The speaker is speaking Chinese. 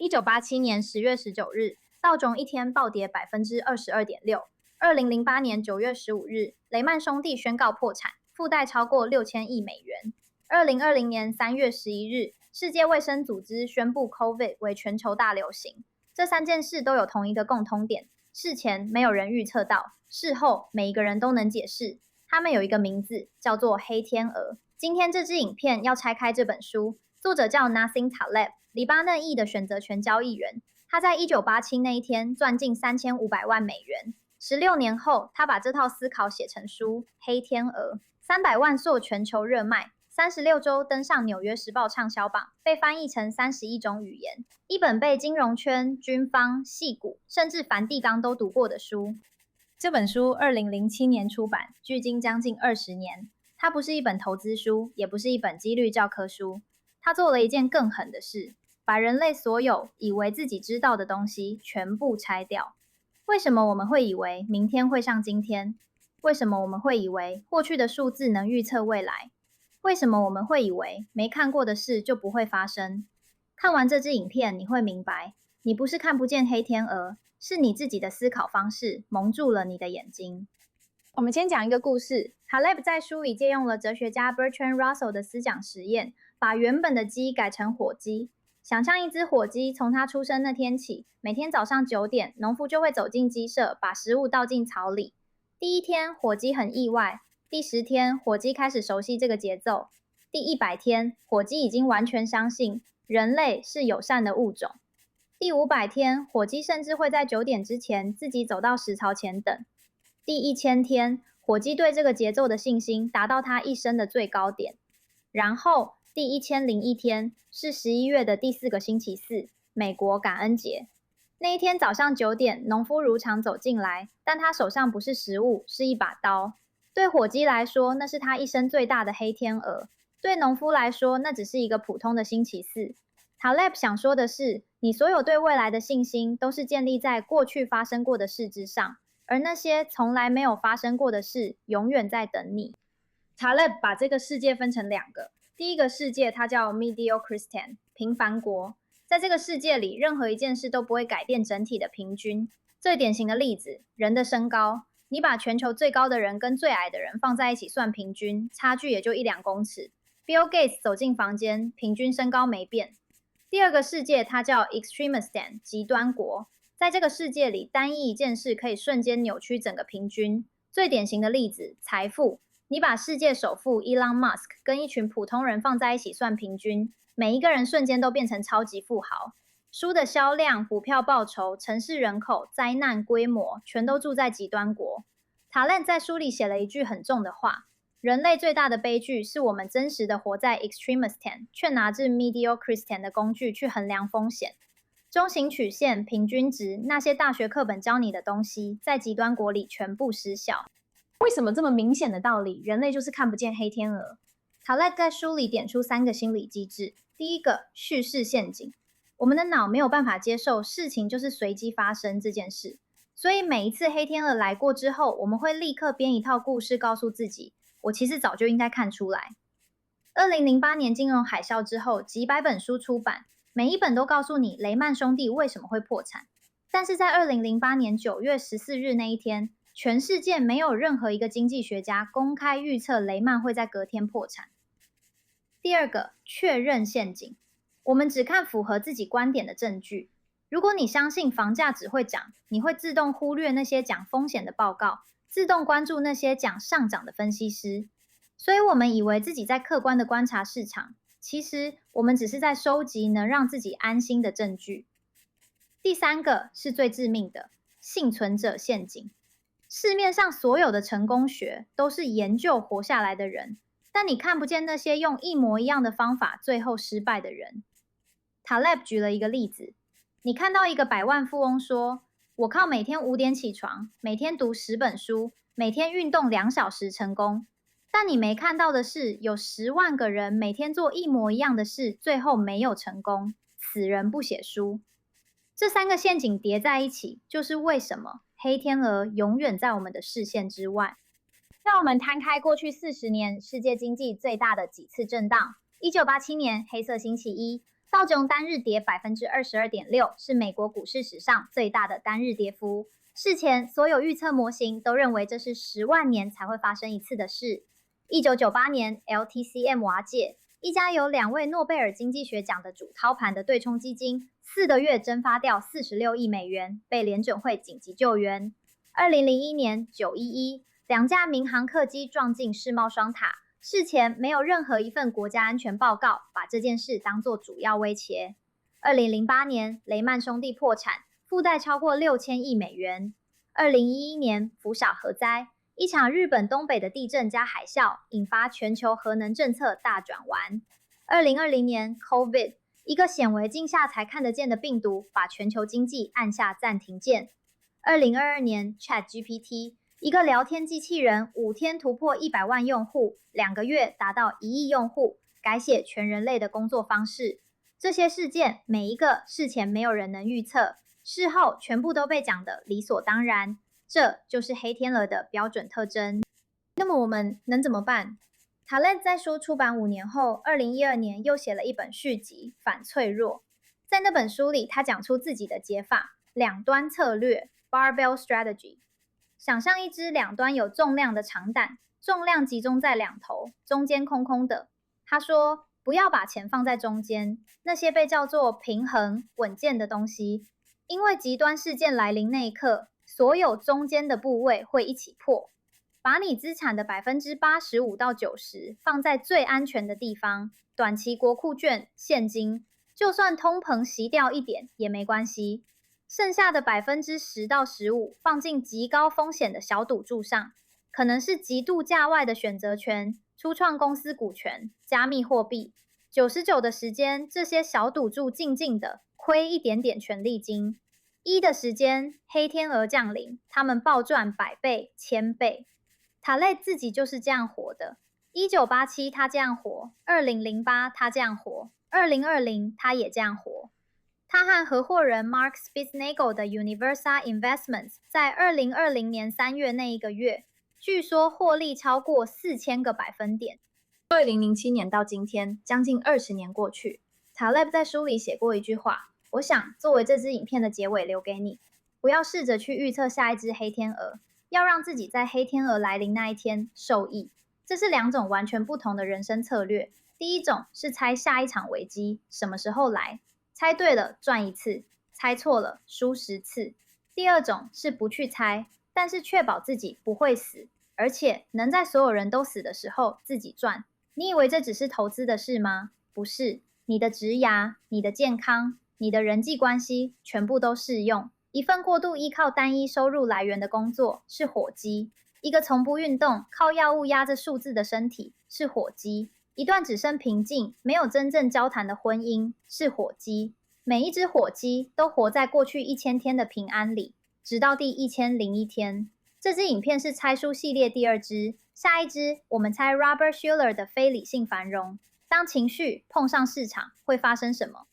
1987年10月19日，道琼一天暴跌 22.6%。2008年9月15日，雷曼兄弟宣告破产，负债超过6000亿美元。2020年3月11日，世界卫生组织宣布 COVID 为全球大流行。这3件事都有同一个共通点：事前没有人预测到，事后每一个人都能解释。他们有一个名字，叫做黑天鹅。今天这支影片要拆开这本书，作者叫 Nassim Taleb， 黎巴嫩裔的选择权交易员。他在1987那一天赚进3500万美元。16年后，他把这套思考写成书《黑天鹅》，300万座全球热卖，36周登上纽约时报畅销榜，被翻译成31种语言，一本被金融圈、军方、矽谷，甚至梵蒂冈都读过的书。这本书2007年出版，距今将近20年。它不是一本投资书，也不是一本几率教科书。它做了一件更狠的事，把人类所有以为自己知道的东西全部拆掉。为什么我们会以为明天会像今天？为什么我们会以为过去的数字能预测未来？为什么我们会以为没看过的事就不会发生？看完这支影片，你会明白，你不是看不见黑天鹅，是你自己的思考方式蒙住了你的眼睛。我们先讲一个故事。Taleb 在书里借用了哲学家 Bertrand Russell 的思想实验，把原本的鸡改成火鸡。想象一只火鸡从它出生那天起，每天早上9点，农夫就会走进鸡舍，把食物倒进槽里。第1天，火鸡很意外；第10天，火鸡开始熟悉这个节奏；第100天，火鸡已经完全相信人类是友善的物种；第500天，火鸡甚至会在9点之前自己走到食槽前等；第1000天，火鸡对这个节奏的信心达到它一生的最高点。然后第1001天是11月的第4个星期四，美国感恩节。那一天早上9点，农夫如常走进来，但他手上不是食物，是一把刀。对火鸡来说，那是他一生最大的黑天鹅；对农夫来说，那只是一个普通的星期四。Taleb 想说的是，你所有对未来的信心都是建立在过去发生过的事之上，而那些从来没有发生过的事，永远在等你。Taleb 把这个世界分成2个，第一个世界它叫 Mediocristan， 平凡国。在这个世界里，任何一件事都不会改变整体的平均。最典型的例子，人的身高，你把全球最高的人跟最矮的人放在一起算平均，差距也就1-2公尺。Bill Gates 走进房间，平均身高没变。第二个世界它叫 Extremistan， 极端国。在这个世界里，单一一件事可以瞬间扭曲整个平均。最典型的例子，财富，你把世界首富 Elon Musk 跟一群普通人放在一起算平均，每一个人瞬间都变成超级富豪。书的销量、股票报酬、城市人口、灾难规模，全都住在极端国。Taleb 在书里写了一句很重的话：人类最大的悲剧是我们真实的活在 Extremistan， 却拿着 Mediocristan 的工具去衡量风险。中型曲线、平均值，那些大学课本教你的东西，在极端国里全部失效。为什么这么明显的道理，人类就是看不见黑天鹅？Taleb 在书里点出3个心理机制。第一个，叙事陷阱。我们的脑没有办法接受事情就是随机发生这件事，所以每一次黑天鹅来过之后，我们会立刻编一套故事告诉自己，我其实早就应该看出来。2008年金融海啸之后，几百本书出版，每一本都告诉你雷曼兄弟为什么会破产。但是在2008年9月14日那一天，全世界没有任何一个经济学家公开预测雷曼会在隔天破产。第二个，确认陷阱。我们只看符合自己观点的证据。如果你相信房价只会涨，你会自动忽略那些讲风险的报告，自动关注那些讲上涨的分析师。所以我们以为自己在客观的观察市场，其实我们只是在收集能让自己安心的证据。第3个是最致命的，幸存者陷阱。市面上所有的成功学都是研究活下来的人，但你看不见那些用一模一样的方法最后失败的人。Taleb 举了一个例子，你看到一个百万富翁说，我靠每天5点起床，每天读10本书，每天运动2小时成功。但你没看到的是，有10万个人每天做一模一样的事，最后没有成功，此人不写书。这3个陷阱叠在一起，就是为什么黑天鹅永远在我们的视线之外。让我们摊开过去40年世界经济最大的几次震荡。1987年黑色星期一道琼单日跌 22.6%， 是美国股市史上最大的单日跌幅。事前所有预测模型都认为这是10万年才会发生一次的事。1998年 LTCM 瓦解，一家由2位诺贝尔经济学奖的主操盘的对冲基金4个月蒸发掉46亿美元，被联准会紧急救援。2001年911，两架民航客机撞进世贸双塔，事前没有任何一份国家安全报告把这件事当作主要威胁。2008年雷曼兄弟破产，负债超过6000亿美元。2011年福岛核灾，一场日本东北的地震加海啸，引发全球核能政策大转弯。2020年 COVID， 一个显微镜下才看得见的病毒，把全球经济按下暂停键。2022年 ChatGPT， 一个聊天机器人5天突破100万用户，2个月达到1亿用户，改写全人类的工作方式。这些事件每一个事前没有人能预测，事后全部都被讲得理所当然，这就是黑天鹅的标准特征。那么我们能怎么办？塔勒在书出版5年后，2012年又写了一本续集《反脆弱》。在那本书里，他讲出自己的解法——两端策略 （Barbell Strategy）。想象一只两端有重量的长弹，重量集中在两头，中间空空的。他说，不要把钱放在中间，那些被叫做平衡、稳健的东西，因为极端事件来临那一刻，所有中间的部位会一起破。把你资产的85%到90%放在最安全的地方，短期国库券、现金，就算通膨息掉一点也没关系。剩下的10%到15%放进极高风险的小赌注上，可能是极度价外的选择权、初创公司股权、加密货币。99%的时间，这些小赌注静静的亏一点点权利金；1%的时间，黑天鹅降临，他们暴赚100倍、1000倍。塔勒自己就是这样活的。1987他这样活，2008他这样活，2020他也这样活。他和合伙人 Mark Spitznagel 的 Universa Investments 在2020年3月那一个月，据说获利超过4000个百分点。2007年到今天，将近20年过去，塔勒在书里写过一句话，我想作为这支影片的结尾留给你：不要试着去预测下一只黑天鹅，要让自己在黑天鹅来临那一天受益。这是2种完全不同的人生策略。第一种是猜下一场危机什么时候来，猜对了赚1次，猜错了输10次。第二种是不去猜，但是确保自己不会死，而且能在所有人都死的时候自己赚。你以为这只是投资的事吗？不是，你的职涯、你的健康、你的人际关系全部都适用。一份过度依靠单一收入来源的工作是火鸡，一个从不运动、靠药物压着数字的身体是火鸡，一段只剩平静、没有真正交谈的婚姻是火鸡。每一只火鸡都活在过去1000天的平安里，直到第1001天。这支影片是猜书系列第2支，下一支我们猜 Robert Shiller 的非理性繁荣。当情绪碰上市场会发生什么？